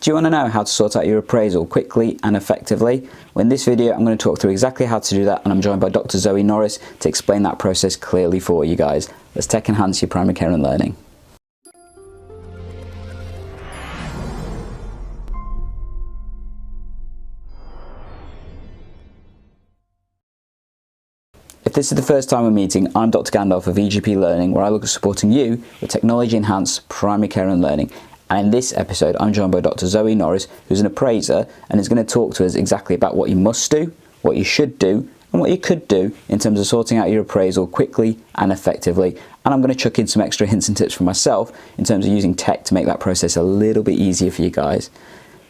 Do you want to know how to sort out your appraisal quickly and effectively? Well, in this video, I'm going to talk through exactly how to do that, and I'm joined by Dr. Zoe Norris to explain that process clearly for you guys. Let's tech enhance your primary care and learning. If this is the first time we're meeting, I'm Dr. Gandalf of EGP Learning, where I look at supporting you with technology-enhanced primary care and learning. And in this episode, I'm joined by Dr. Zoe Norris, who's an appraiser, and is going to talk to us exactly about what you must do, what you should do, and what you could do in terms of sorting out your appraisal quickly and effectively. And I'm going to chuck in some extra hints and tips for myself in terms of using tech to make that process a little bit easier for you guys.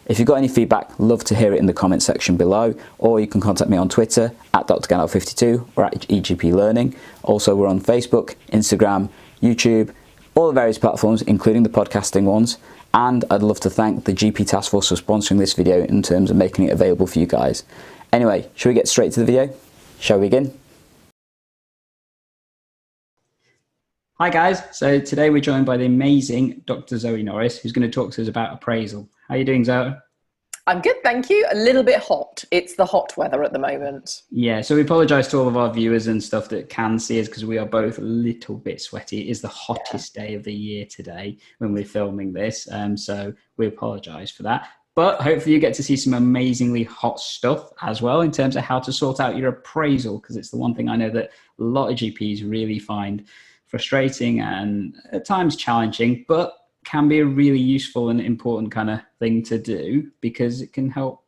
If you've got any feedback, love to hear it in the comment section below, or you can contact me on Twitter at DrGandalf52 or at EGP Learning. Also, we're on Facebook, Instagram, YouTube, all the various platforms, including the podcasting ones. And I'd love to thank the GP Task Force for sponsoring this video in terms of making it available for you guys. Anyway, should we get straight to the video? Shall we begin? Hi guys, so today we're joined by the amazing Dr. Zoe Norris, who's going to talk to us about appraisal. How are you doing, Zoe? I'm good, thank you. A little bit hot. It's the hot weather at the moment. Yeah, so we apologise to all of our viewers and stuff that can see us because we are both a little bit sweaty. It is the hottest day of the year today when we're filming this, so we apologise for that. But hopefully you get to see some amazingly hot stuff as well in terms of how to sort out your appraisal, because it's the one thing I know that a lot of GPs really find frustrating and at times challenging, but can be a really useful and important kind of thing to do because it can help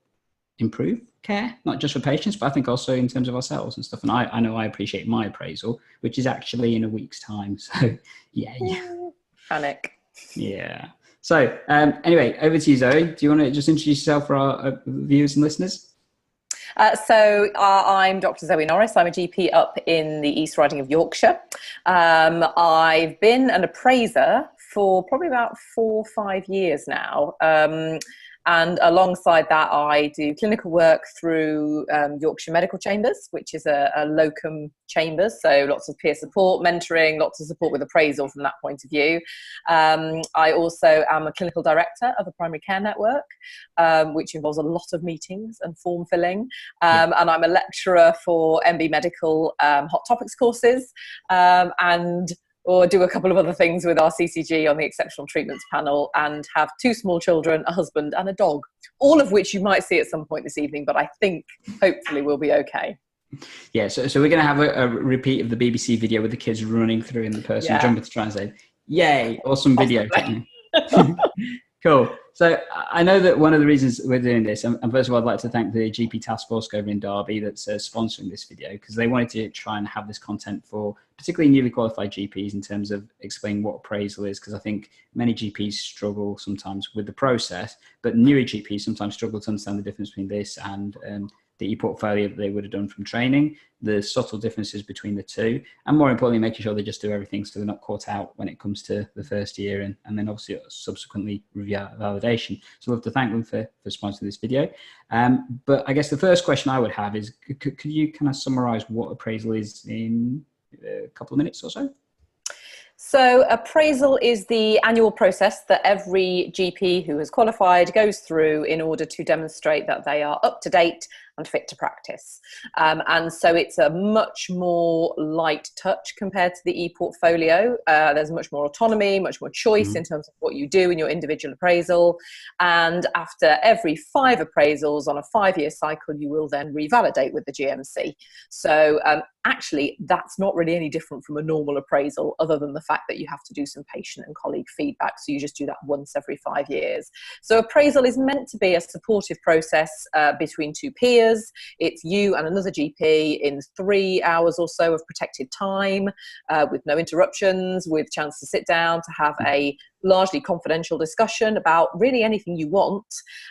improve care, not just for patients, but I think also in terms of ourselves and stuff. And I know I appreciate my appraisal, which is actually in a week's time. So yeah. Panic. Yeah. So anyway, over to you, Zoe. Do you want to just introduce yourself for our viewers and listeners? I'm Dr. Zoe Norris. I'm a GP up in the East Riding of Yorkshire. I've been an appraiser for probably about 4 or 5 years now. And alongside that, I do clinical work through Yorkshire Medical Chambers, which is a locum chambers. So lots of peer support, mentoring, lots of support with appraisal from that point of view. I also am a clinical director of a primary care network, which involves a lot of meetings and form filling. And I'm a lecturer for MB Medical Hot Topics courses, or do a couple of other things with our CCG on the Exceptional Treatments panel, and have 2 small children, a husband and a dog, all of which you might see at some point this evening, but I think hopefully we'll be okay. Yeah, so we're going to have a repeat of the BBC video with the kids running through and the person jumping to try and say, yay, awesome video. Cool. So I know that one of the reasons we're doing this, and first of all, I'd like to thank the GP Task Force over in Derby that's sponsoring this video, because they wanted to try and have this content for particularly newly qualified GPs in terms of explaining what appraisal is, because I think many GPs struggle sometimes with the process, but newer GPs sometimes struggle to understand the difference between this and the eportfolio that they would have done from training, the subtle differences between the two, and more importantly, making sure they just do everything so they're not caught out when it comes to the first year and then obviously subsequently validation. So I'd love to thank them for sponsoring this video. But I guess the first question I would have is, could you kind of summarize what appraisal is in a couple of minutes or so? So appraisal is the annual process that every GP who has qualified goes through in order to demonstrate that they are up to date and fit to practice. And so it's a much more light touch compared to the eportfolio. There's much more autonomy, much more choice in terms of what you do in your individual appraisal. And after every 5 appraisals on a 5-year cycle, you will then revalidate with the GMC. So actually, that's not really any different from a normal appraisal, other than the fact that you have to do some patient and colleague feedback. So you just do that once every 5 years. So appraisal is meant to be a supportive process between 2 peers. It's you and another GP in 3 hours or so of protected time, with no interruptions, with chance to sit down, to have a largely confidential discussion about really anything you want.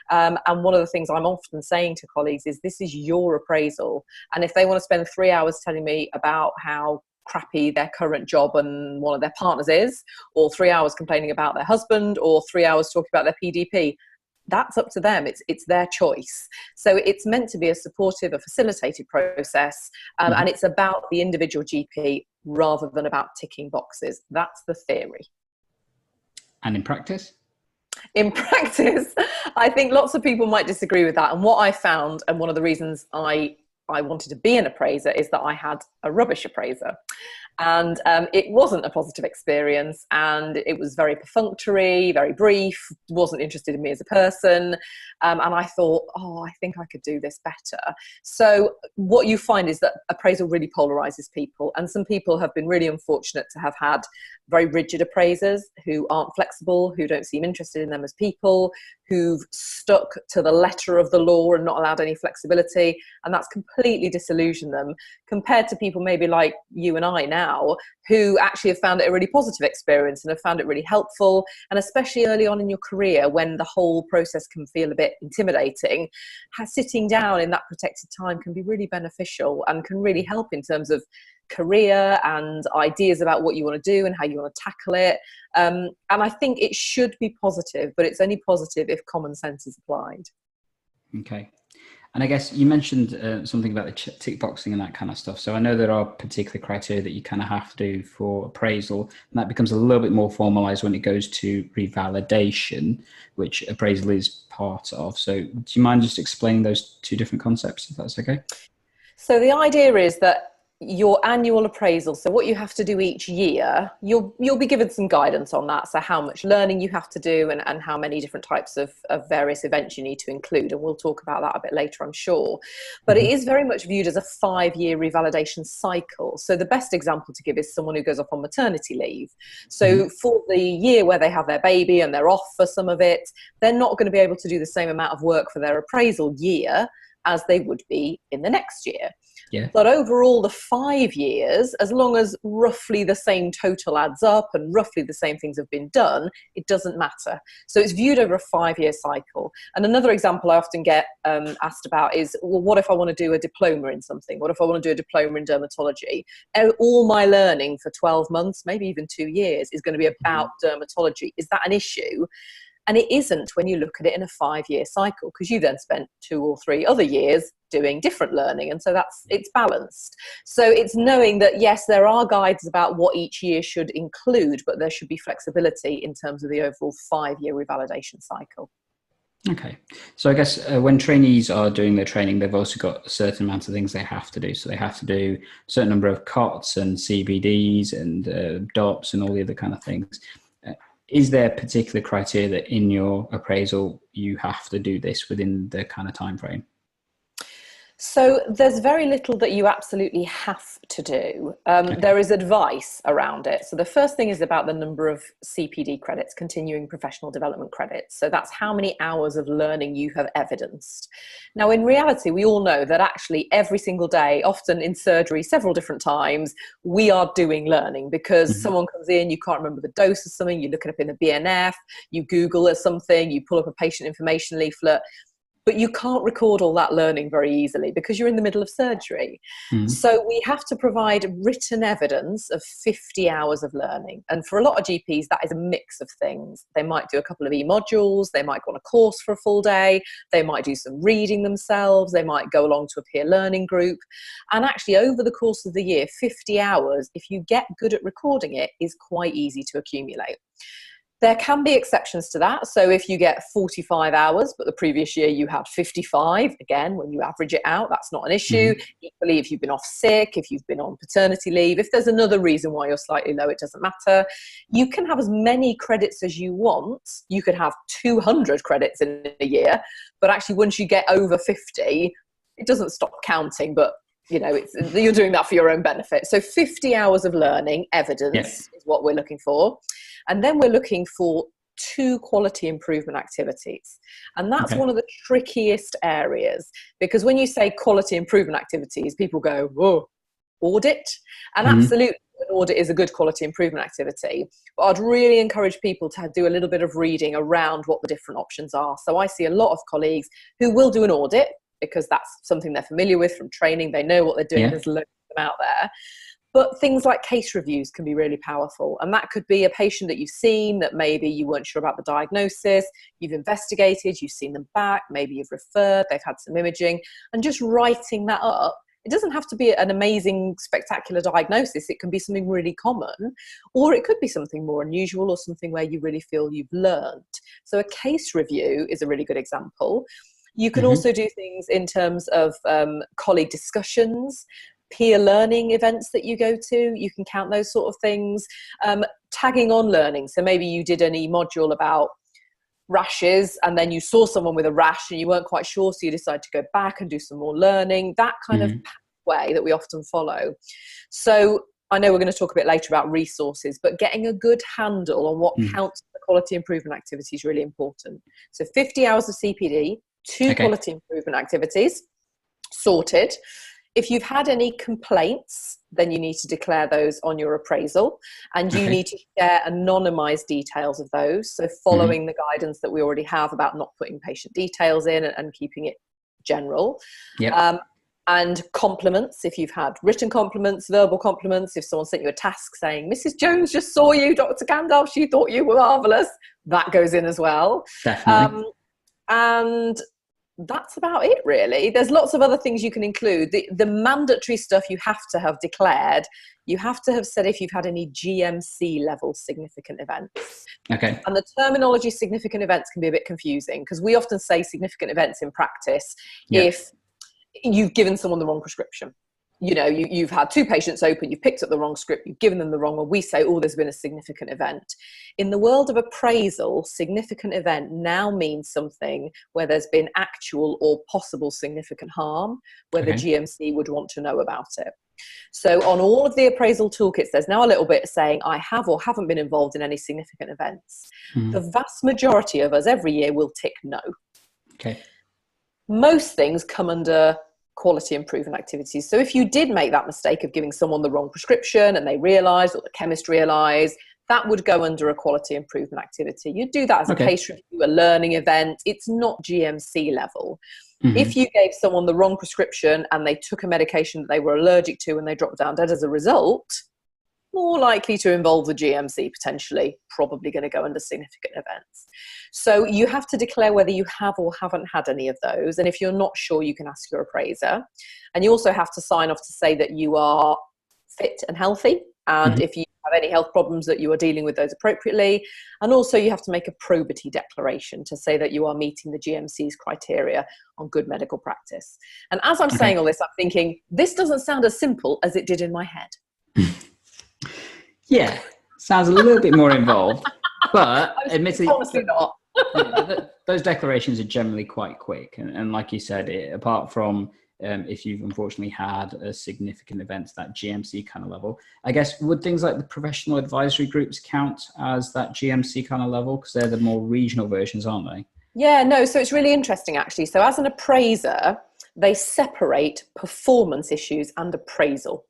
And one of the things I'm often saying to colleagues is, this is your appraisal. And if they want to spend 3 hours telling me about how crappy their current job and one of their partners is, or 3 hours complaining about their husband, or 3 hours talking about their PDP, that's up to them. It's their choice. So it's meant to be a supportive, a facilitated process, and it's about the individual GP rather than about ticking boxes. That's the theory. And in practice? In practice, I think lots of people might disagree with that. And what I found, and one of the reasons I wanted to be an appraiser, is that I had a rubbish appraiser. And it wasn't a positive experience, and it was very perfunctory, very brief, wasn't interested in me as a person. And I thought, oh, I think I could do this better. So what you find is that appraisal really polarizes people. And some people have been really unfortunate to have had very rigid appraisers who aren't flexible, who don't seem interested in them as people, who've stuck to the letter of the law and not allowed any flexibility. And that's completely disillusioned them, compared to people maybe like you and I now, who actually have found it a really positive experience and have found it really helpful. And especially early on in your career, when the whole process can feel a bit intimidating, sitting down in that protected time can be really beneficial and can really help in terms of career and ideas about what you want to do and how you want to tackle it. And I think it should be positive, but it's only positive if common sense is applied. Okay. And I guess you mentioned something about the tick boxing and that kind of stuff. So I know there are particular criteria that you kind of have to do for appraisal, and that becomes a little bit more formalized when it goes to revalidation, which appraisal is part of. So do you mind just explaining those two different concepts, if that's okay? So the idea is that your annual appraisal, so what you have to do each year, you'll be given some guidance on that. So how much learning you have to do, and how many different types of various events you need to include. And we'll talk about that a bit later, I'm sure. But it is very much viewed as a 5-year revalidation cycle. So the best example to give is someone who goes off on maternity leave. So for the year where they have their baby and they're off for some of it, they're not going to be able to do the same amount of work for their appraisal year as they would be in the next year. Yeah. But overall, the 5 years, as long as roughly the same total adds up and roughly the same things have been done, it doesn't matter. So it's viewed over a 5-year cycle. And another example I often get asked about is, well, what if I want to do a diploma in something? What if I want to do a diploma in dermatology? All my learning for 12 months, maybe even 2 years, is going to be about dermatology. Is that an issue? And it isn't when you look at it in a 5-year cycle, because you then spent 2 or 3 other years doing different learning. And so it's balanced. So it's knowing that, yes, there are guides about what each year should include, but there should be flexibility in terms of the overall 5-year revalidation cycle. Okay. So I guess when trainees are doing their training, they've also got a certain amount of things they have to do. So they have to do a certain number of COTS and CBDs and DOPS and all the other kind of things. Is there particular criteria that in your appraisal you have to do this within the kind of time frame? So there's very little that you absolutely have to do. There is advice around it. So the first thing is about the number of CPD credits, continuing professional development credits. So that's how many hours of learning you have evidenced. Now, in reality, we all know that actually every single day, often in surgery, several different times, we are doing learning, because someone comes in, you can't remember the dose of something, you look it up in the BNF, you Google something, you pull up a patient information leaflet. But you can't record all that learning very easily because you're in the middle of surgery. So we have to provide written evidence of 50 hours of learning. And for a lot of GPs, that is a mix of things. They might do a couple of e-modules, they might go on a course for a full day, they might do some reading themselves, they might go along to a peer learning group. And actually, over the course of the year, 50 hours, if you get good at recording it, is quite easy to accumulate. There can be exceptions to that. So if you get 45 hours, but the previous year you had 55, again, when you average it out, that's not an issue. Equally, if you've been off sick, if you've been on paternity leave, if there's another reason why you're slightly low, it doesn't matter. You can have as many credits as you want. You could have 200 credits in a year, but actually once you get over 50, it doesn't stop counting, but you're doing that for your own benefit. So 50 hours of learning evidence is what we're looking for. And then we're looking for 2 quality improvement activities. And that's one of the trickiest areas, because when you say quality improvement activities, people go, whoa, audit? And absolutely, an audit is a good quality improvement activity. But I'd really encourage people to do a little bit of reading around what the different options are. So I see a lot of colleagues who will do an audit because that's something they're familiar with from training. They know what they're doing. There's loads of them out there. But things like case reviews can be really powerful. And that could be a patient that you've seen that maybe you weren't sure about the diagnosis, you've investigated, you've seen them back, maybe you've referred, they've had some imaging, and just writing that up It doesn't have to be an amazing, spectacular diagnosis. It can be something really common, or it could be something more unusual or something where you really feel you've learned. So a case review is a really good example. You can also do things in terms of colleague discussions, peer learning events that you go to. You can count those sort of things. Tagging on learning. So maybe you did an e-module about rashes and then you saw someone with a rash and you weren't quite sure, so you decided to go back and do some more learning. That kind of pathway that we often follow. So I know we're going to talk a bit later about resources, but getting a good handle on what counts for quality improvement activity is really important. So 50 hours of CPD, 2 quality improvement activities, sorted. If you've had any complaints, then you need to declare those on your appraisal, and you need to share anonymized details of those. So following the guidance that we already have about not putting patient details in and keeping it general. And compliments, if you've had written compliments, verbal compliments, if someone sent you a task saying, Mrs. Jones just saw you, Dr. Gandalf, she thought you were marvellous, that goes in as well. Definitely. And that's about it, really. There's lots of other things you can include. The mandatory stuff you have to have declared. You have to have said if you've had any GMC level significant events. Okay. And the terminology significant events can be a bit confusing, because we often say significant events in practice if you've given someone the wrong prescription. You know, you've had 2 patients open, you've picked up the wrong script, you've given them the wrong one. We say, oh, there's been a significant event. In the world of appraisal, significant event now means something where there's been actual or possible significant harm, where the GMC would want to know about it. So on all of the appraisal toolkits, there's now a little bit saying, I have or haven't been involved in any significant events. The vast majority of us every year will tick no. Okay. Most things come under quality improvement activities. So if you did make that mistake of giving someone the wrong prescription and they realised, or the chemist realised, that would go under a quality improvement activity. You'd do that as a case review, a learning event. It's not GMC level. If you gave someone the wrong prescription and they took a medication that they were allergic to and they dropped down dead as a result, more likely to involve the GMC potentially, probably going to go under significant events. So you have to declare whether you have or haven't had any of those. And if you're not sure, you can ask your appraiser. And you also have to sign off to say that you are fit and healthy. And if you have any health problems, that you are dealing with those appropriately. And also you have to make a probity declaration to say that you are meeting the GMC's criteria on good medical practice. And as I'm saying all this, I'm thinking, this doesn't sound as simple as it did in my head. Yeah, sounds a little bit more involved, but admittedly, honestly not. Those declarations are generally quite quick. And like you said, apart from if you've unfortunately had a significant event, that GMC kind of level, I guess, would things like the professional advisory groups count as that GMC kind of level? Because they're the more regional versions, aren't they? Yeah, no, so it's really interesting, actually. So as an appraiser, they separate performance issues and appraisal.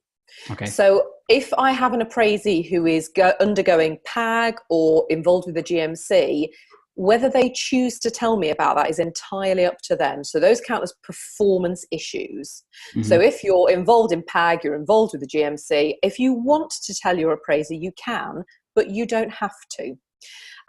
Okay. So if I have an appraisee who is undergoing PAG or involved with the GMC, whether they choose to tell me about that is entirely up to them. So those count as performance issues. So if you're involved in PAG, you're involved with the GMC, if you want to tell your appraiser, you can, but you don't have to.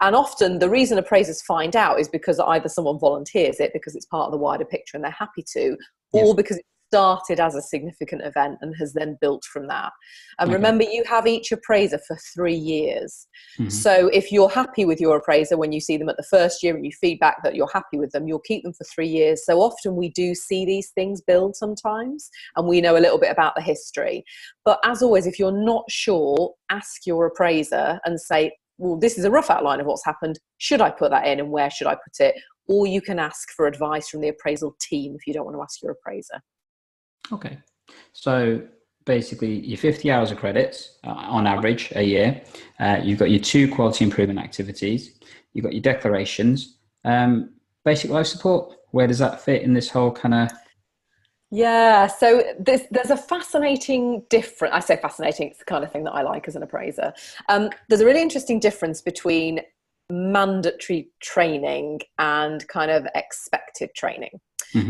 And often the reason appraisers find out is because either someone volunteers it because it's part of the wider picture and they're happy to, or because it started as a significant event and has then built from that. And remember, you have each appraiser for 3 years. So if you're happy with your appraiser when you see them at the first year and you feedback that you're happy with them, you'll keep them for 3 years. So often we do see these things build sometimes, and we know a little bit about the history. But as always, if you're not sure, ask your appraiser and say, well, this is a rough outline of what's happened. Should I put that in, and where should I put it? Or you can ask for advice from the appraisal team if you don't want to ask your appraiser. Okay. So basically your 50 hours of credits on average a year. You've got your 2 quality improvement activities. You've got your declarations. Basic life support, where does that fit in this whole kind of... Yeah, so there's a fascinating difference. I say fascinating, it's the kind of thing that I like as an appraiser. There's a really interesting difference between mandatory training and kind of expected training.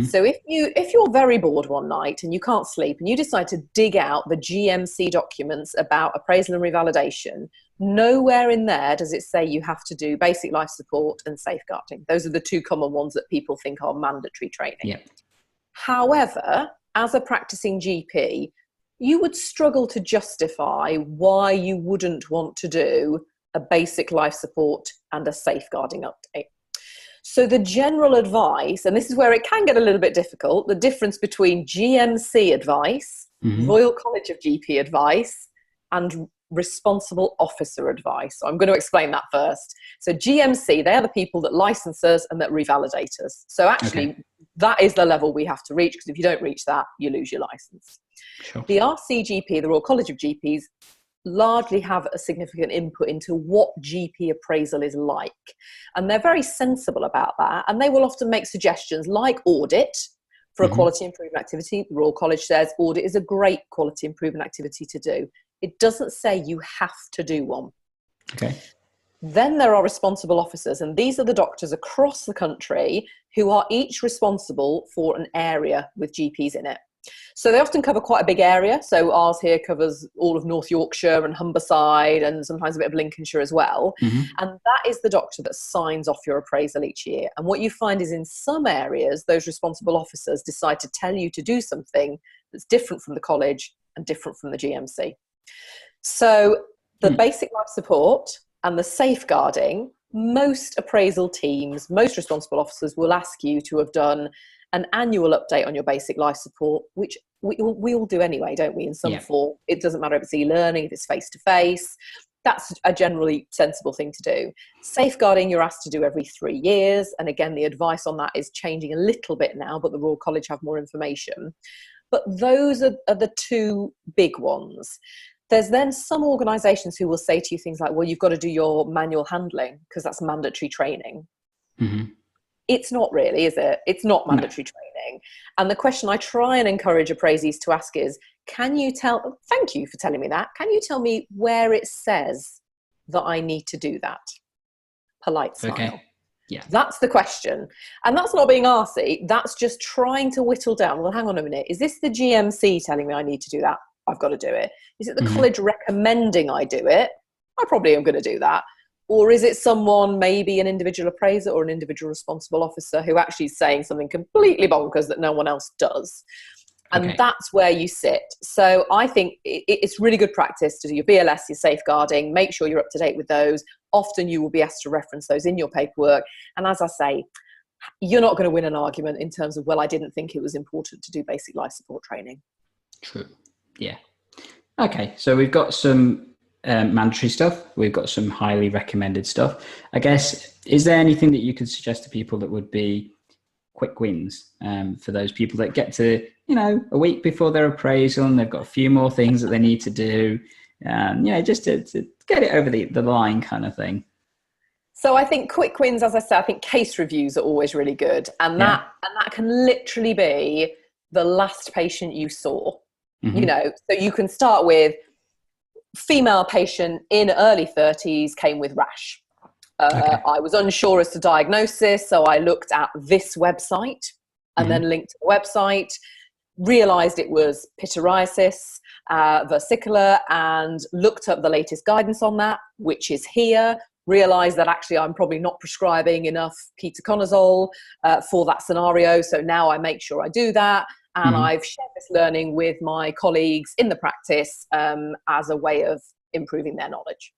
So if you're very bored one night and you can't sleep and you decide to dig out the GMC documents about appraisal and revalidation, nowhere in there does it say you have to do basic life support and safeguarding. Those are the 2 common ones that people think are mandatory training. However, as a practicing GP, you would struggle to justify why you wouldn't want to do a basic life support and a safeguarding update. So the general advice, and this is where it can get a little bit difficult, the difference between GMC advice, Royal College of GP advice, and responsible officer advice. So I'm going to explain that first. So GMC, they are the people that license us and that revalidate us. So actually, that is the level we have to reach, because if you don't reach that, you lose your license. Sure. The RCGP, the Royal College of GPs, largely have a significant input into what GP appraisal is like. And they're very sensible about that. And they will often make suggestions like audit for a quality improvement activity. The Royal College says audit is a great quality improvement activity to do. It doesn't say you have to do one. Okay. Then there are responsible officers, and these are the doctors across the country who are each responsible for an area with GPs in it. So they often cover quite a big area. So ours here covers all of North Yorkshire and Humberside, and sometimes a bit of Lincolnshire as well. And that is the doctor that signs off your appraisal each year. And what you find is in some areas, those responsible officers decide to tell you to do something that's different from the college and different from the GMC. So the basic life support and the safeguarding, most appraisal teams, most responsible officers will ask you to have done an annual update on your basic life support, which we all do anyway, don't we, in some form. It doesn't matter if it's e-learning, if it's face-to-face. That's a generally sensible thing to do. Safeguarding, you're asked to do every 3 years. And again, the advice on that is changing a little bit now, but the Royal College have more information. But those are the two big ones. There's then some organisations who will say to you things like, well, you've got to do your manual handling because that's mandatory training. It's not really, is it? It's not mandatory training. And the question I try and encourage appraisees to ask is, thank you for telling me that. Can you tell me where it says that I need to do that? Polite smile. Okay. Yeah. That's the question. And that's not being arsey. That's just trying to whittle down. Well, hang on a minute. Is this the GMC telling me I need to do that? I've got to do it. Is it the college recommending I do it? I probably am going to do that. Or is it someone, maybe an individual appraiser or an individual responsible officer, who actually is saying something completely bonkers that no one else does? And that's where you sit. So I think it's really good practice to do your BLS, your safeguarding, make sure you're up to date with those. Often you will be asked to reference those in your paperwork. And as I say, you're not going to win an argument in terms of, well, I didn't think it was important to do basic life support training. True. Yeah. Okay. So we've got some mandatory stuff. We've got some highly recommended stuff. I guess, is there anything that you could suggest to people that would be quick wins for those people that get to, a week before their appraisal and they've got a few more things that they need to do, just to get it over the line kind of thing? So I think quick wins, as I said, I think case reviews are always really good. And that can literally be the last patient you saw, so you can start with female patient in early 30s came with rash. I was unsure as to diagnosis, so I looked at this website and then linked to the website, realised it was pityriasis versicolor, and looked up the latest guidance on that, which is here, realised that actually I'm probably not prescribing enough ketoconazole for that scenario, so now I make sure I do that. And I've shared this learning with my colleagues in the practice as a way of improving their knowledge.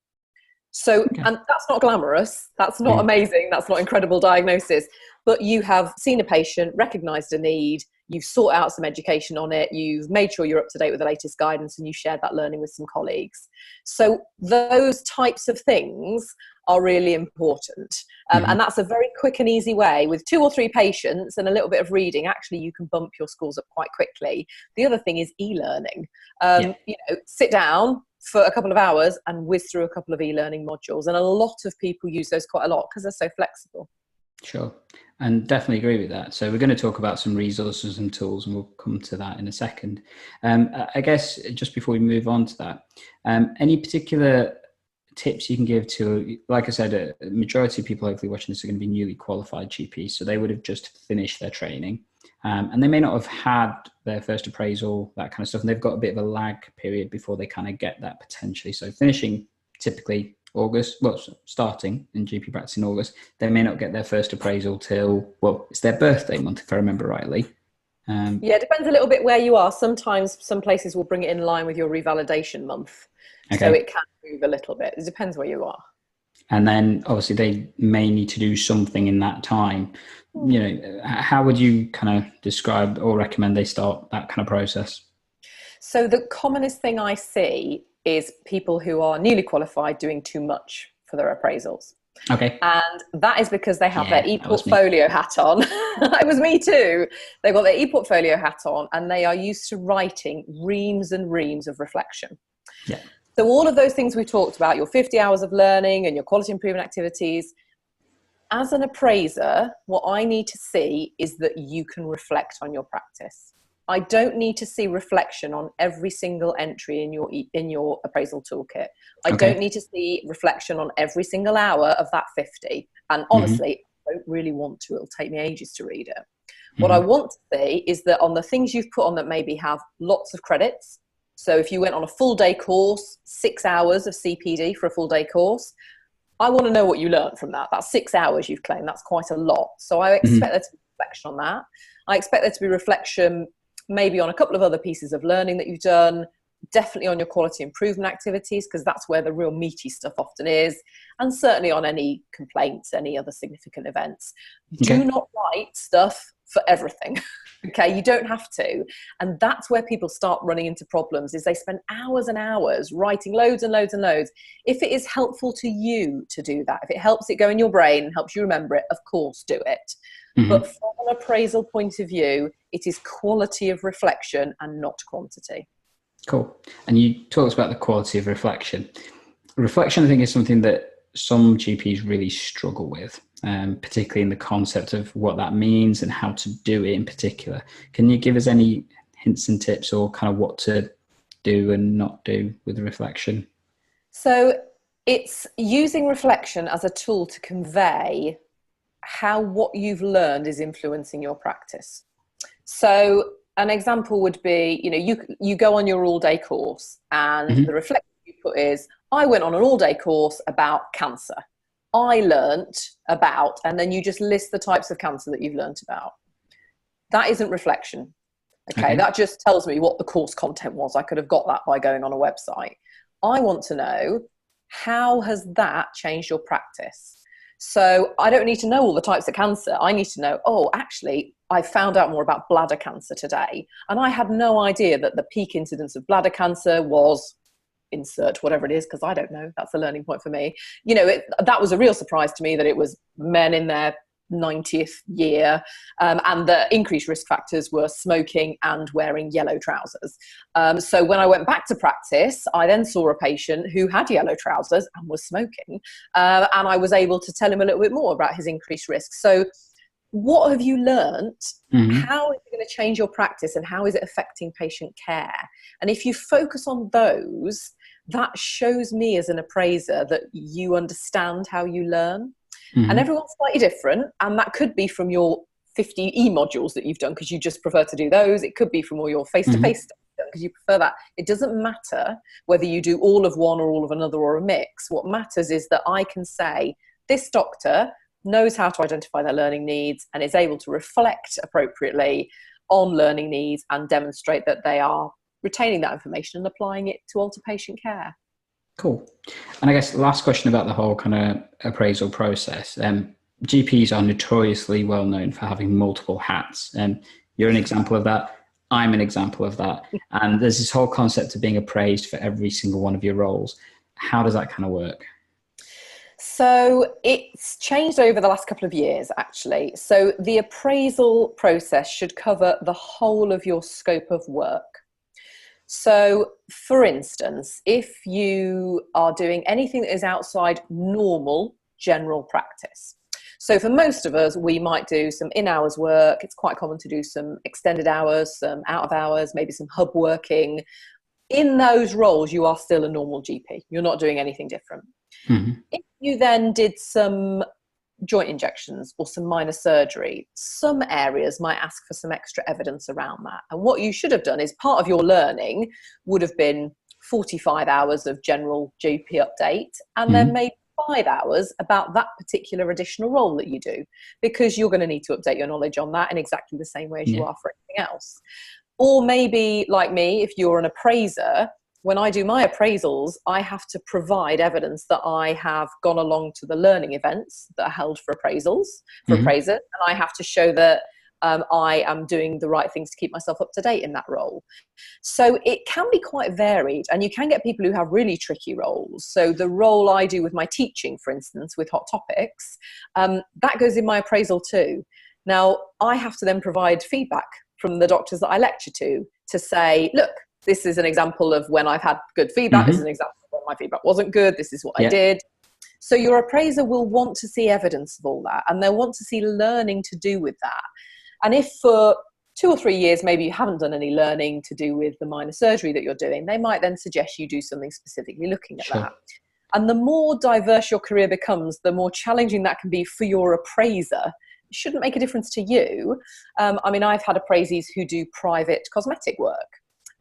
So, and that's not glamorous, that's not amazing, that's not incredible diagnosis, but you have seen a patient, recognised a need, you've sought out some education on it, you've made sure you're up to date with the latest guidance, and you shared that learning with some colleagues. So those types of things are really important. And that's a very quick and easy way. With 2 or 3 patients and a little bit of reading, actually you can bump your scores up quite quickly. The other thing is e-learning. Sit down for a couple of hours and whiz through a couple of e-learning modules. And a lot of people use those quite a lot because they're so flexible. Sure. And definitely agree with that. So we're going to talk about some resources and tools, and we'll come to that in a second. I guess just before we move on to that, any particular tips you can give to, like I said, a majority of people hopefully watching this are going to be newly qualified GPs. So they would have just finished their training and they may not have had their first appraisal, that kind of stuff. And they've got a bit of a lag period before they kind of get that potentially. So finishing typically starting in GP practice in August, they may not get their first appraisal till, it's their birthday month, if I remember rightly. Yeah, it depends a little bit where you are. Sometimes some places will bring it in line with your revalidation month. So Okay. it can move a little bit. It depends where you are. And then obviously they may need to do something in that time. How would you kind of describe or recommend they start that kind of process? So the commonest thing I see is people who are newly qualified doing too much for their appraisals. Okay. And that is because they have their Yeah, that was me. eportfolio hat on. It was me too. They've got their eportfolio hat on and they are used to writing reams and reams of reflection. Yeah. So all of those things we talked about, your 50 hours of learning and your quality improvement activities, as an appraiser, what I need to see is that you can reflect on your practice. I don't need to see reflection on every single entry in your appraisal toolkit. I don't need to see reflection on every single hour of that 50. And honestly, I don't really want to. It'll take me ages to read it. What I want to see is that on the things you've put on that maybe have lots of credits. So if you went on a full day course, 6 hours of CPD for a full day course, I want to know what you learned from that. That's 6 hours you've claimed. That's quite a lot. So I expect there to be reflection on that. I expect there to be reflection maybe on a couple of other pieces of learning that you've done, definitely on your quality improvement activities, because that's where the real meaty stuff often is, and certainly on any complaints, any other significant events. Do not write stuff for everything. Okay, you don't have to. And that's where people start running into problems, is they spend hours and hours writing loads and loads and loads. If it is helpful to you to do that, if it helps it go in your brain and helps you remember it, of course do it. But from an appraisal point of view, it is quality of reflection and not quantity. Cool. And you talked about the quality of reflection. Reflection, I think, is something that some GPs really struggle with, particularly in the concept of what that means and how to do it in particular. Can you give us any hints and tips or kind of what to do and not do with the reflection? So it's using reflection as a tool to convey how what you've learned is influencing your practice. So an example would be, you go on your all-day course and the reflection you put is, I went on an all-day course about cancer. I learnt about, and then you just list the types of cancer that you've learnt about. That isn't reflection. Okay, that just tells me what the course content was. I could have got that by going on a website. I want to know, how has that changed your practice? So I don't need to know all the types of cancer. I need to know, oh, actually, I found out more about bladder cancer today. And I had no idea that the peak incidence of bladder cancer was, insert whatever it is, because I don't know. That's a learning point for me. That was a real surprise to me that it was men in their 90th year, and the increased risk factors were smoking and wearing yellow trousers. So when I went back to practice, I then saw a patient who had yellow trousers and was smoking, and I was able to tell him a little bit more about his increased risk. So what have you learnt? How is it going to change your practice, and how is it affecting patient care? And if you focus on those, that shows me as an appraiser that you understand how you learn. And everyone's slightly different, and that could be from your 50 e-modules that you've done because you just prefer to do those. It could be from all your face-to-face stuff because you prefer that. It doesn't matter whether you do all of one or all of another or a mix. What matters is that I can say, this doctor knows how to identify their learning needs and is able to reflect appropriately on learning needs and demonstrate that they are retaining that information and applying it to alter patient care. Cool. And I guess the last question about the whole kind of appraisal process. GPs are notoriously well known for having multiple hats. You're an example of that. I'm an example of that. And there's this whole concept of being appraised for every single one of your roles. How does that kind of work? So it's changed over the last couple of years, actually. So the appraisal process should cover the whole of your scope of work. So, for instance, if you are doing anything that is outside normal general practice. So for most of us, we might do some in-hours work. It's quite common to do some extended hours, some out of hours, maybe some hub working. In those roles, you are still a normal GP. You're not doing anything different. If you then did some joint injections or some minor surgery, some areas might ask for some extra evidence around that. And what you should have done is, part of your learning would have been 45 hours of general GP update, and then maybe 5 hours about that particular additional role that you do, because you're going to need to update your knowledge on that in exactly the same way as you are for something else. Or maybe, like me, if you're an appraiser, when I do my appraisals, I have to provide evidence that I have gone along to the learning events that are held for appraisals, for appraisers, and I have to show that I am doing the right things to keep myself up to date in that role. So it can be quite varied, and you can get people who have really tricky roles. So the role I do with my teaching, for instance, with hot topics, that goes in my appraisal too. Now, I have to then provide feedback from the doctors that I lecture to say, look, this is an example of when I've had good feedback. This is an example of when my feedback wasn't good. This is what I did. So your appraiser will want to see evidence of all that, and they'll want to see learning to do with that. And if for 2 or 3 years, maybe you haven't done any learning to do with the minor surgery that you're doing, they might then suggest you do something specifically looking at that. And the more diverse your career becomes, the more challenging that can be for your appraiser. It shouldn't make a difference to you. I mean, I've had appraisees who do private cosmetic work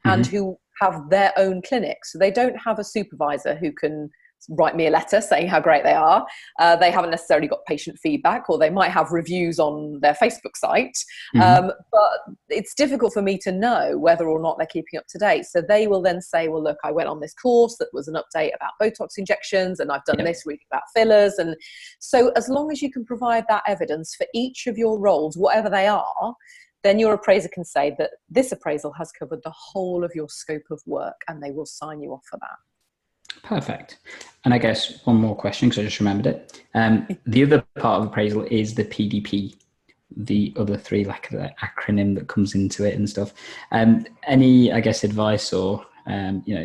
and who have their own clinics. So they don't have a supervisor who can write me a letter saying how great they are. They haven't necessarily got patient feedback, or they might have reviews on their Facebook site. But it's difficult for me to know whether or not they're keeping up to date. So they will then say, well, look, I went on this course that was an update about Botox injections, and I've done this reading about fillers. And so as long as you can provide that evidence for each of your roles, whatever they are, then your appraiser can say that this appraisal has covered the whole of your scope of work, and they will sign you off for that. Perfect. And I guess one more question, because I just remembered it. The other part of appraisal is the PDP, the other 3, like the acronym that comes into it and stuff. Any, I guess, advice or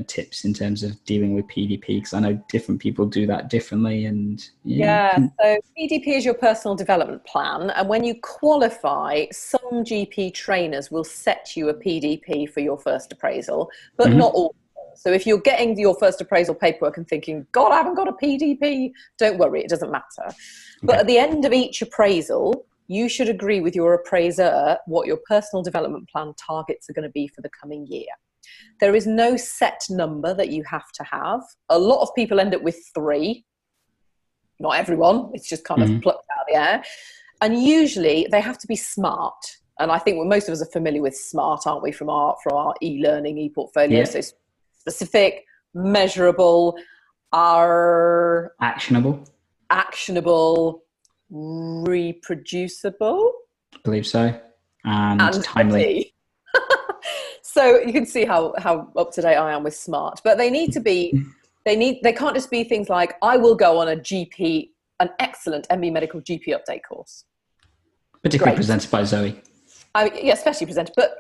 tips in terms of dealing with PDP? Because I know different people do that differently. And so PDP is your personal development plan, and when you qualify, some GP trainers will set you a PDP for your first appraisal, but not all. So if you're getting your first appraisal paperwork and thinking, God, I haven't got a PDP, don't worry, it doesn't matter. But at the end of each appraisal, you should agree with your appraiser what your personal development plan targets are going to be for the coming year. There is no set number that you have to have. A lot of people end up with 3. Not everyone. It's just kind of plucked out of the air. And usually they have to be SMART. And I think most of us are familiar with SMART, aren't we, from our e-learning, eportfolio. So specific, measurable, actionable, reproducible. I believe so. And timely. So you can see how up to date I am with SMART. But they need to be, they can't just be things like, I will go on an excellent ME medical GP update course. Particularly presented by Zoe. Especially presented. But,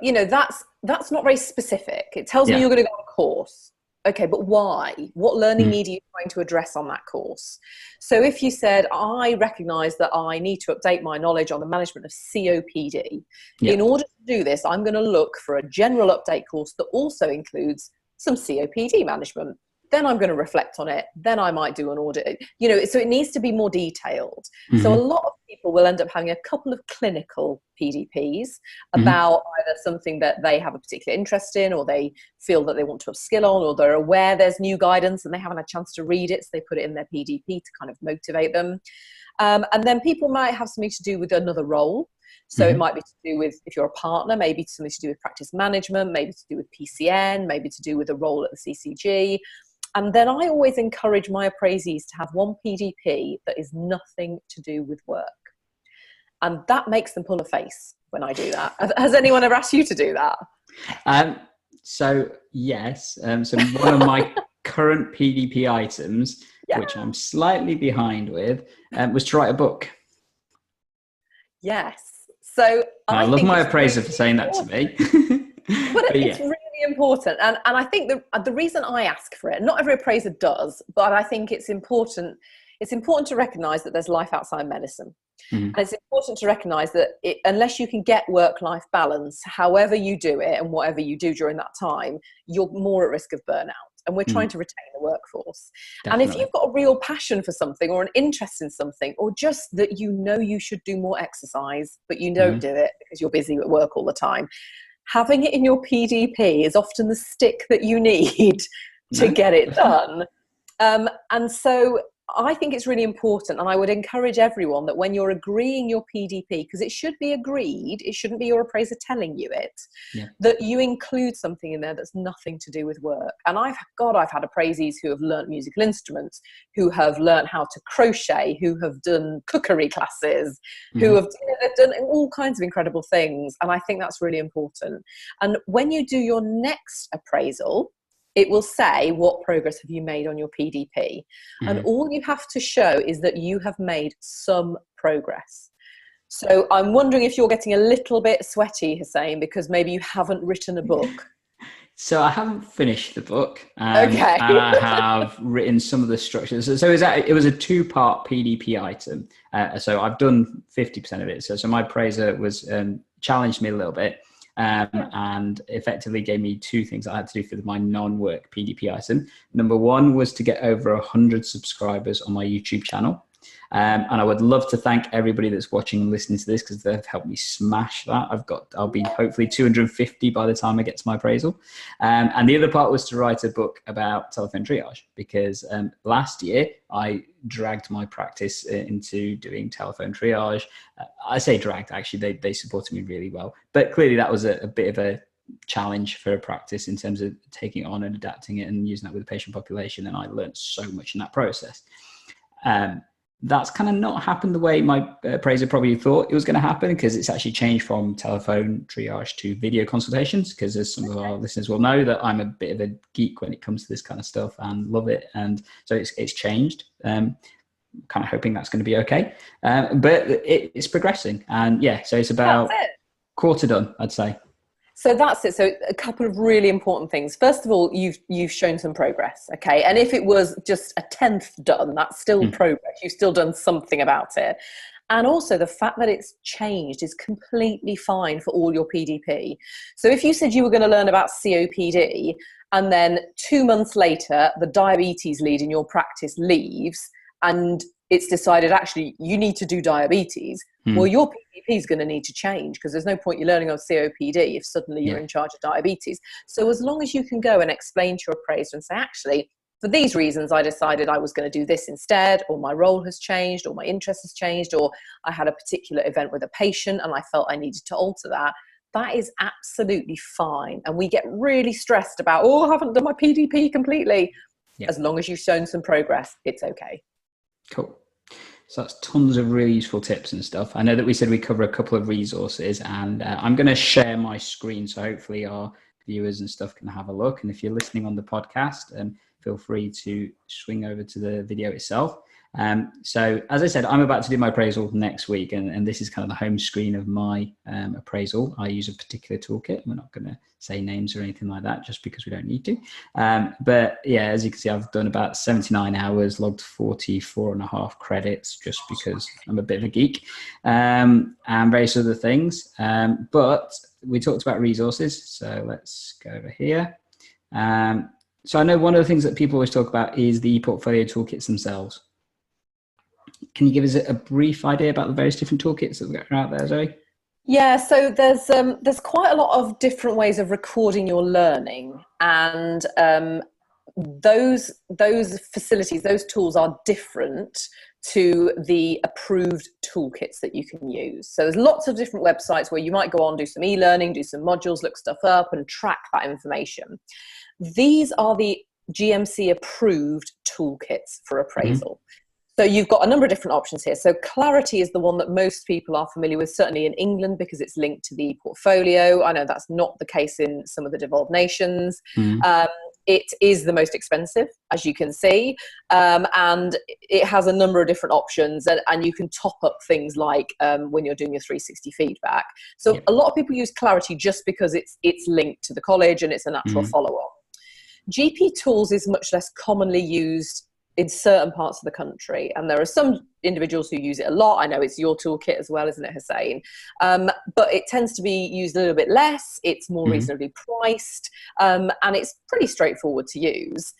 that's not very specific. It tells me you're going to go on a course. Okay, but why? What learning need are you trying to address on that course? So if you said, I recognise that I need to update my knowledge on the management of COPD, in order to do this, I'm going to look for a general update course that also includes some COPD management. Then I'm going to reflect on it. Then I might do an audit. So it needs to be more detailed. So a lot of people will end up having a couple of clinical PDPs about either something that they have a particular interest in, or they feel that they want to upskill on, or they're aware there's new guidance and they haven't had a chance to read it, so they put it in their PDP to kind of motivate them. And then people might have something to do with another role. So it might be to do with, if you're a partner, maybe something to do with practice management, maybe to do with PCN, maybe to do with a role at the CCG. And then I always encourage my appraisees to have one PDP that is nothing to do with work. And that makes them pull a face when I do that. Has anyone ever asked you to do that? So yes. So one of my current PDP items, which I'm slightly behind with, was to write a book. Yes. So I love my appraiser for saying that to me. But it's really important. And I think the reason I ask for it, not every appraiser does, but I think it's important to recognise that there's life outside medicine. And it's important to recognise that unless you can get work-life balance, however you do it and whatever you do during that time, you're more at risk of burnout. And we're trying to retain the workforce. Definitely. And if you've got a real passion for something, or an interest in something, or just that you should do more exercise, but you don't do it because you're busy at work all the time, having it in your PDP is often the stick that you need to get it done. And so I think it's really important, and I would encourage everyone that when you're agreeing your PDP, because it should be agreed, it shouldn't be your appraiser telling you it, that you include something in there that's nothing to do with work. And I've had appraisees who have learnt musical instruments, who have learnt how to crochet, who have done cookery classes, who have they've done all kinds of incredible things. And I think that's really important. And when you do your next appraisal, it will say what progress have you made on your PDP. And all you have to show is that you have made some progress. So I'm wondering if you're getting a little bit sweaty, Hussein, because maybe you haven't written a book. So I haven't finished the book, Okay. and I have written some of the structures. So it was a 2-part PDP item. So I've done 50% of it. So my appraiser was challenged me a little bit. And effectively gave me 2 things I had to do for my non-work PDP item. Number 1 was to get over 100 subscribers on my YouTube channel. And I would love to thank everybody that's watching and listening to this, because they've helped me smash that. I'll be hopefully 250 by the time I get to my appraisal. And the other part was to write a book about telephone triage, because last year I dragged my practice into doing telephone triage. I say dragged, actually, they supported me really well. But clearly that was a bit of a challenge for a practice in terms of taking it on and adapting it and using that with the patient population. And I learned so much in that process. That's kind of not happened the way my appraiser probably thought it was going to happen, because it's actually changed from telephone triage to video consultations, because as some of our listeners will know, that I'm a bit of a geek when it comes to this kind of stuff and love it. And so it's changed. Kind of hoping that's going to be okay. But it's progressing. And so it's about quarter done, I'd say. So that's it. So a couple of really important things. First of all, you've shown some progress, okay? And if it was just a 10th done, that's still progress. You've still done something about it. And also the fact that it's changed is completely fine for all your PDP. So if you said you were going to learn about COPD, and then 2 months later, the diabetes lead in your practice leaves, and it's decided actually you need to do diabetes, well, your PDP is going to need to change, because there's no point you learning on COPD if suddenly you're in charge of diabetes. So as long as you can go and explain to your appraiser and say, actually, for these reasons, I decided I was going to do this instead, or my role has changed, or my interest has changed, or I had a particular event with a patient and I felt I needed to alter that. That is absolutely fine. And we get really stressed about, oh, I haven't done my PDP completely. As long as you've shown some progress, it's okay. Cool. So that's tons of really useful tips and stuff. I know that we said we cover a couple of resources, and I'm going to share my screen, so hopefully our viewers and stuff can have a look. And if you're listening on the podcast, feel free to swing over to the video itself. So as I said, I'm about to do my appraisal next week, and this is kind of the home screen of my appraisal. I use a particular toolkit. We're not going to say names or anything like that, just because we don't need to. But as you can see, I've done about 79 hours, logged 44.5 credits, just because I'm a bit of a geek, and various other things. But we talked about resources, so let's go over here. So I know one of the things that people always talk about is the portfolio toolkits themselves. Can you give us a brief idea about the various different toolkits that are out there, Zoe? Yeah, so there's quite a lot of different ways of recording your learning, and those facilities, those tools are different to the approved toolkits that you can use. So there's lots of different websites where you might go on, do some e-learning, do some modules, look stuff up and track that information. These are the GMC approved toolkits for appraisal. So you've got a number of different options here. So Clarity is the one that most people are familiar with, certainly in England, because it's linked to the portfolio. I know that's not the case in some of the devolved nations. It is the most expensive, as you can see, and it has a number of different options, and you can top up things like when you're doing your 360 feedback. So a lot of people use Clarity just because it's linked to the college and it's a natural follow-on. GPTools is much less commonly used in certain parts of the country, and there are some individuals who use it a lot. I know it's your toolkit as well, isn't it, Hussein? But it tends to be used a little bit less. It's more reasonably priced, and it's pretty straightforward to use.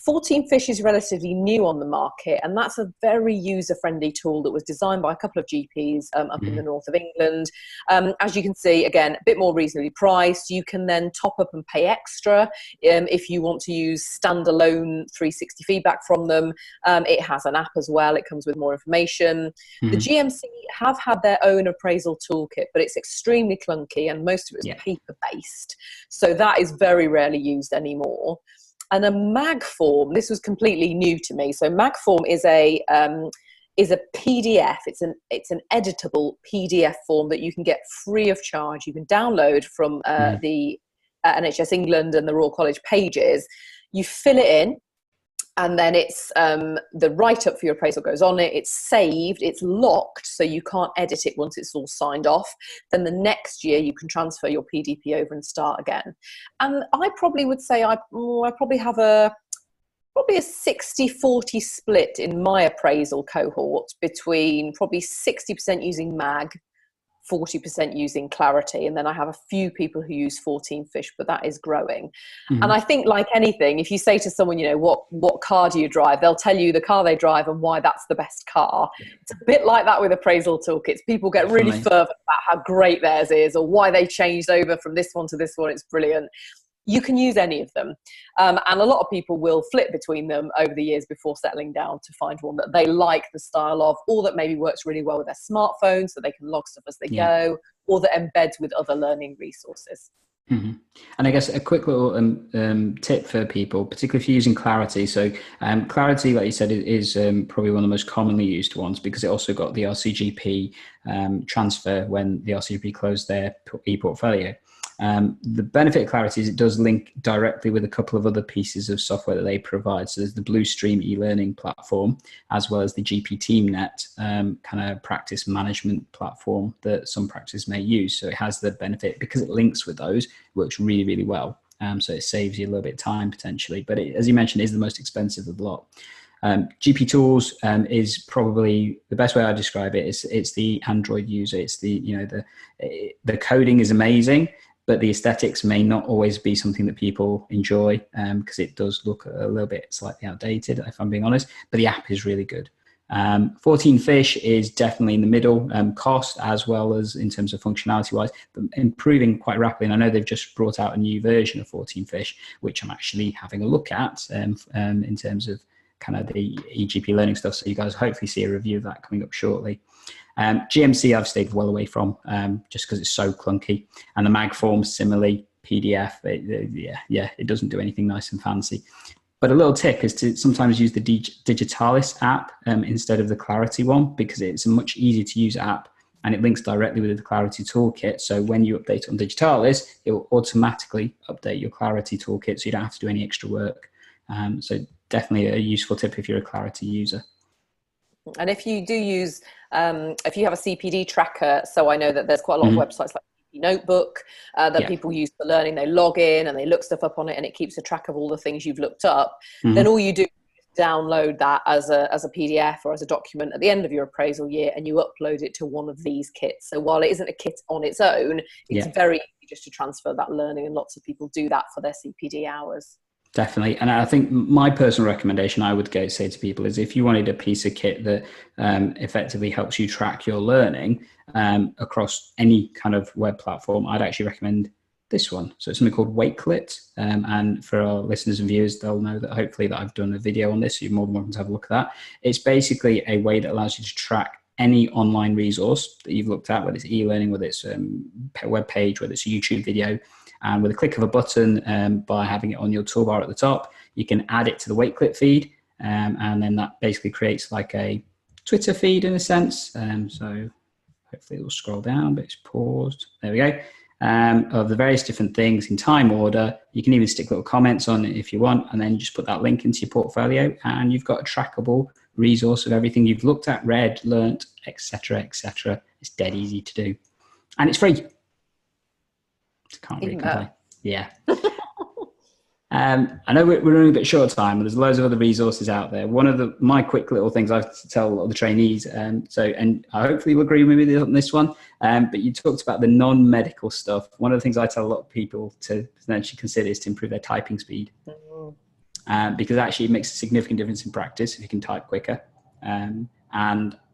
14 Fish is relatively new on the market, and that's a very user-friendly tool that was designed by a couple of GPs up in the north of England. As you can see, again, a bit more reasonably priced. You can then top up and pay extra if you want to use standalone 360 feedback from them. It has an app as well. It comes with more information. The GMC have had their own appraisal toolkit, but it's extremely clunky and most of it is paper-based. So that is very rarely used anymore. And a mag form, this was completely new to me. So mag form is a PDF. It's an editable PDF form that you can get free of charge. You can download from the NHS England and the Royal College pages. You fill it in, and then it's the write-up for your appraisal goes on it. It's saved. It's locked, so you can't edit it once it's all signed off. Then the next year you can transfer your PDP over and start again. And I probably would say I probably have a 60-40 split in my appraisal cohort between probably 60% using mag, 40% using Clarity, and then I have a few people who use 14 Fish, but that is growing. And I think, like anything, if you say to someone, you know, what car do you drive, they'll tell you the car they drive and why that's the best car. It's a bit like that with appraisal toolkits. People get really fervent about how great theirs is or why they changed over from this one to this one. It's brilliant. You can use any of them. And a lot of people will flip between them over the years before settling down to find one that they like the style of, or that maybe works really well with their smartphone so they can log stuff as they go, or that embeds with other learning resources. And I guess a quick little tip for people, particularly if you're using Clarity. So Clarity, like you said, is probably one of the most commonly used ones because it also got the RCGP transfer when the RCGP closed their eportfolio. The benefit of Clarity is it does link directly with a couple of other pieces of software that they provide. So there's the Bluestream e-learning platform, as well as the GPTeamNet kind of practice management platform that some practices may use. So it has the benefit, because it links with those, it works really, really well. So it saves you a little bit of time potentially, but it, as you mentioned, is the most expensive of the lot. GPTools is probably the best way I describe it. It's the Android user. It's the coding is amazing, but the aesthetics may not always be something that people enjoy because it does look a little bit slightly outdated, if I'm being honest, but the app is really good. 14 Fish is definitely in the middle, cost as well as in terms of functionality wise, but improving quite rapidly. And I know they've just brought out a new version of 14 Fish, which I'm actually having a look at in terms of kind of the eGP learning stuff. So you guys hopefully see a review of that coming up shortly. GMC I've stayed well away from just because it's so clunky, and the mag form similarly, PDF, it doesn't do anything nice and fancy. But a little tip is to sometimes use the Digitalis app instead of the Clarity one, because it's a much easier to use app and it links directly with the Clarity toolkit. So when you update on Digitalis, it will automatically update your Clarity toolkit, so you don't have to do any extra work. So definitely a useful tip if you're a Clarity user. And if you do use, if you have a CPD tracker, so I know that there's quite a lot of websites like Notebook that people use for learning. They log in and they look stuff up on it, and it keeps a track of all the things you've looked up. Then all you do is download that as a PDF or as a document at the end of your appraisal year, and you upload it to one of these kits. So while it isn't a kit on its own, it's very easy just to transfer that learning, and lots of people do that for their CPD hours. Definitely. And I think my personal recommendation I would say to people is, if you wanted a piece of kit that effectively helps you track your learning across any kind of web platform, I'd actually recommend this one. So it's something called Wakelet. And for our listeners and viewers, they'll know that hopefully that I've done a video on this. So you're more than welcome to have a look at that. It's basically a way that allows you to track any online resource that you've looked at, whether it's e-learning, whether it's a web page, whether it's a YouTube video. And with a click of a button, by having it on your toolbar at the top, you can add it to the Wakelet feed. And then that basically creates like a Twitter feed in a sense. So hopefully it will scroll down, but it's paused. There we go. Of the various different things in time order. You can even stick little comments on it if you want, and then just put that link into your portfolio, and you've got a trackable resource of everything you've looked at, read, learnt, etc., etc. It's dead easy to do. And it's free. Can't really complain. Yeah. I know we're running a bit short of time, but there's loads of other resources out there. One of my quick little things I tell a lot of the trainees, and I hopefully you'll agree with me on this one, but you talked about the non-medical stuff. One of the things I tell a lot of people to potentially consider is to improve their typing speed. because actually it makes a significant difference in practice if you can type quicker. And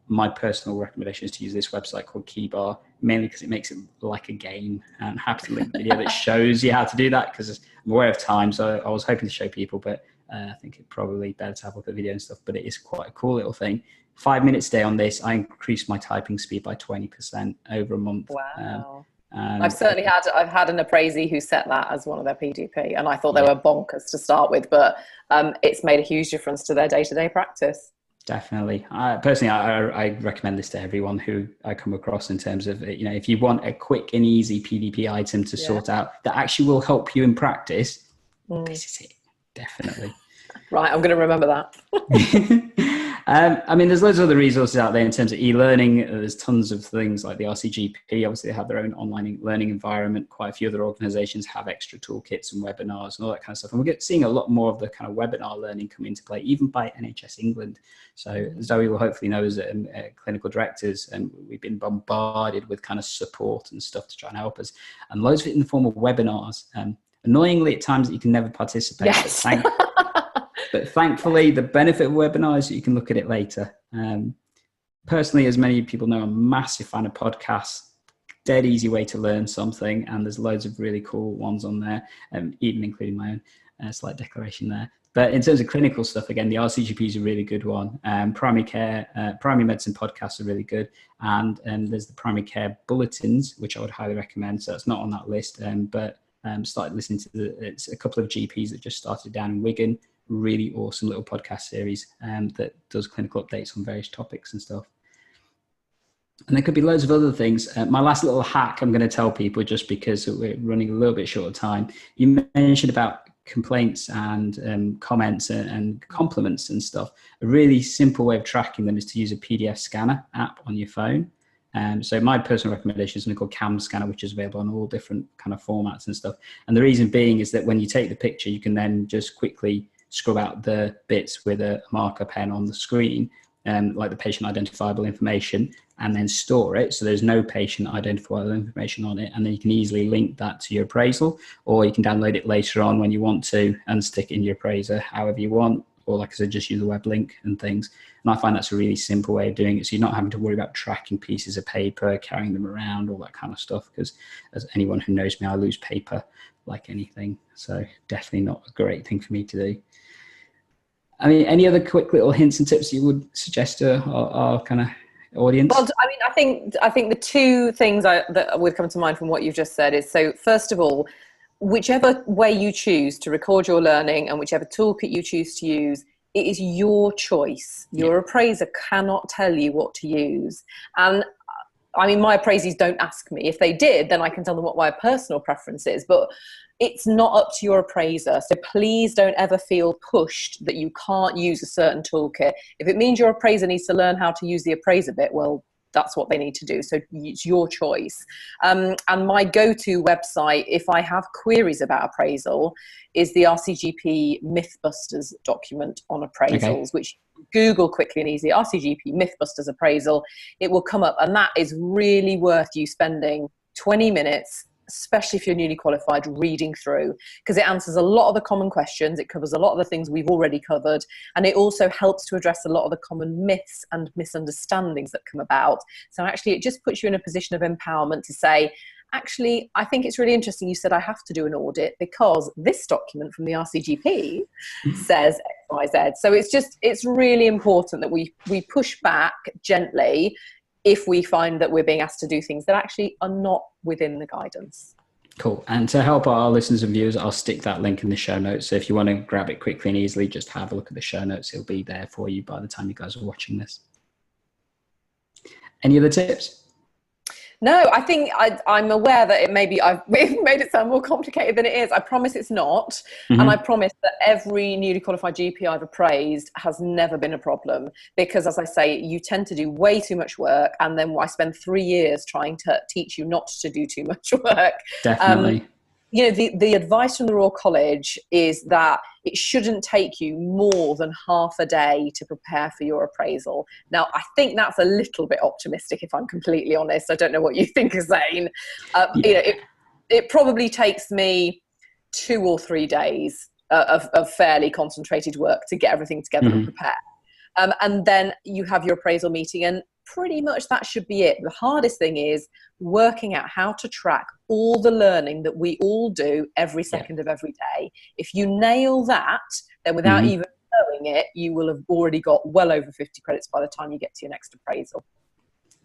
my personal recommendation is to use this website called Keybar, mainly because it makes it like a game. And I'm happy to link the video that shows you how to do that, because I'm aware of time, so I was hoping to show people, but I think it's probably better to have a look at the video and stuff, but it is quite a cool little thing. 5 minutes a day on this, I increased my typing speed by 20% over a month. Wow. I've had an appraisee who set that as one of their PDP, and I thought they were bonkers to start with, but it's made a huge difference to their day-to-day practice. Definitely. Personally, I recommend this to everyone who I come across, in terms of, if you want a quick and easy PDP item to sort out that actually will help you in practice, this is it. Definitely. Right, I'm going to remember that. There's loads of other resources out there in terms of e-learning. There's tons of things like the RCGP. Obviously, they have their own online learning environment. Quite a few other organizations have extra toolkits and webinars and all that kind of stuff. And we're seeing a lot more of the kind of webinar learning come into play, even by NHS England. So Zoe will hopefully know as clinical directors, and we've been bombarded with kind of support and stuff to try and help us. And loads of it in the form of webinars. Annoyingly, at times that you can never participate. Yes. But thankfully, the benefit of webinars is that you can look at it later. Personally, as many people know, I'm a massive fan of podcasts. Dead easy way to learn something, and there's loads of really cool ones on there, even including my own slight declaration there. But in terms of clinical stuff, again, the RCGP is a really good one. Primary medicine podcasts are really good. And there's the primary care bulletins, which I would highly recommend. So it's not on that list, but started listening to it's a couple of GPs that just started down in Wigan. Really awesome little podcast series that does clinical updates on various topics and stuff. And there could be loads of other things. My last little hack I'm going to tell people, just because we're running a little bit short of time. You mentioned about complaints and comments and compliments and stuff. A really simple way of tracking them is to use a PDF scanner app on your phone. So my personal recommendation is something called Cam Scanner, which is available on all different kind of formats and stuff. And the reason being is that when you take the picture, you can then just quickly scrub out the bits with a marker pen on the screen, like the patient identifiable information, and then store it. So there's no patient identifiable information on it. And then you can easily link that to your appraisal, or you can download it later on when you want to and stick it in your appraiser however you want. Or like I said, just use a web link and things. And I find that's a really simple way of doing it. So you're not having to worry about tracking pieces of paper, carrying them around, all that kind of stuff. Because as anyone who knows me, I lose paper like anything. So definitely not a great thing for me to do. Any other quick little hints and tips you would suggest to our kind of audience? Well, I think the two things that would come to mind from what you've just said is, so first of all, whichever way you choose to record your learning and whichever toolkit you choose to use, it is your choice. Your appraiser cannot tell you what to use. And my appraisees don't ask me. If they did, then I can tell them what my personal preference is. But it's not up to your appraiser. So please don't ever feel pushed that you can't use a certain toolkit. If it means your appraiser needs to learn how to use the appraiser bit, well, that's what they need to do. So it's your choice. And my go-to website, if I have queries about appraisal, is the RCGP Mythbusters document on appraisals, which Google quickly and easy, RCGP Mythbusters appraisal. It will come up, and that is really worth you spending 20 minutes, especially if you're newly qualified, reading through, because it answers a lot of the common questions. It covers a lot of the things we've already covered, and it also helps to address a lot of the common myths and misunderstandings that come about. So actually it just puts you in a position of empowerment to say, actually, I think it's really interesting you said I have to do an audit because this document from the RCGP says X, Y, Z. So it's really important that we push back gently if we find that we're being asked to do things that actually are not within the guidance. Cool. And to help our listeners and viewers, I'll stick that link in the show notes. So if you want to grab it quickly and easily, just have a look at the show notes. It'll be there for you by the time you guys are watching this. Any other tips? No, I think I'm aware that I've made it sound more complicated than it is. I promise it's not. And I promise that every newly qualified GP I've appraised has never been a problem, because, as I say, you tend to do way too much work, and then I spend 3 years trying to teach you not to do too much work. Definitely. The advice from the Royal College is that it shouldn't take you more than half a day to prepare for your appraisal. Now, I think that's a little bit optimistic, if I'm completely honest. I don't know what you think of Zane. It probably takes me 2 or 3 days of fairly concentrated work to get everything together and prepare. And then you have your appraisal meeting, and pretty much that should be it. The hardest thing is working out how to track all the learning that we all do every second of every day. If you nail that, then without even knowing it, you will have already got well over 50 credits by the time you get to your next appraisal.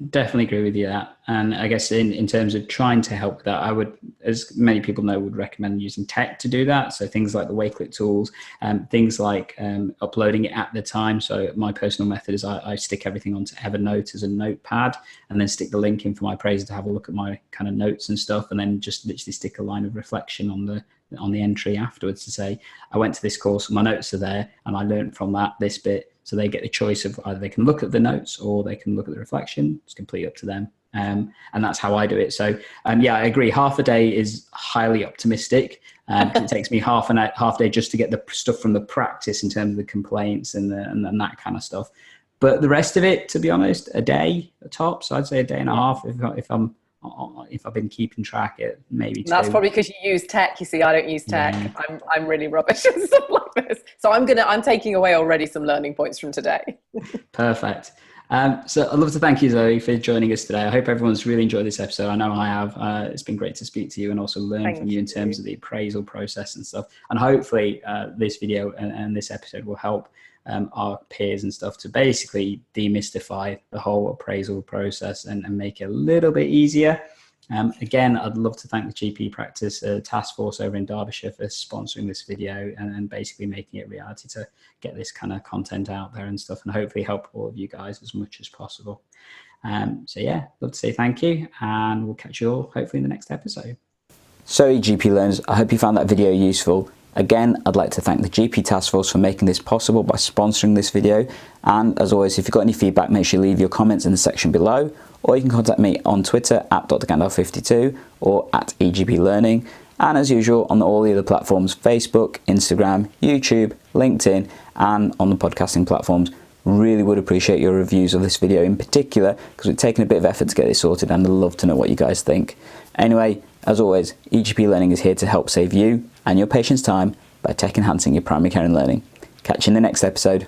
Definitely agree with you that. And I guess in terms of trying to help that, I would, as many people know, would recommend using tech to do that. So things like the Wakelet tools, things like uploading it at the time. So my personal method is I stick everything onto Evernote as a notepad, and then stick the link in for my appraiser to have a look at my kind of notes and stuff, and then just literally stick a line of reflection on the entry afterwards to say, I went to this course, my notes are there, and I learned from that this bit. So they get the choice of either they can look at the notes or they can look at the reflection. It's completely up to them. And that's how I do it. So yeah, I agree. Half a day is highly optimistic. It takes me half a day just to get the stuff from the practice in terms of the complaints and that kind of stuff. But the rest of it, to be honest, a day at top. So I'd say a day and a half if I've been keeping track, it maybe two. That's probably because you use tech. You see, I don't use tech. Yeah. I'm really rubbish at stuff like this. So I'm taking away already some learning points from today. Perfect. So I'd love to thank you, Zoe, for joining us today. I hope everyone's really enjoyed this episode. I know I have. It's been great to speak to you and also learn from you in terms of the appraisal process and stuff. And hopefully this video and this episode will help our peers and stuff to basically demystify the whole appraisal process and make it a little bit easier. Again, I'd love to thank the GP Practice Task Force over in Derbyshire for sponsoring this video and basically making it reality to get this kind of content out there and stuff, and hopefully help all of you guys as much as possible. So yeah, love to say thank you, and we'll catch you all hopefully in the next episode. So GP learners, I hope you found that video useful. Again, I'd like to thank the GP Task Force for making this possible by sponsoring this video. And as always, if you've got any feedback, make sure you leave your comments in the section below, or you can contact me on Twitter at DrGandalf52 or at EGP Learning. And as usual, on all the other platforms, Facebook, Instagram, YouTube, LinkedIn, and on the podcasting platforms. Really would appreciate your reviews of this video in particular, because we've taken a bit of effort to get this sorted, and I'd love to know what you guys think. Anyway, as always, EGP Learning is here to help save you and your patients time by tech enhancing your primary care and learning. Catch you in the next episode.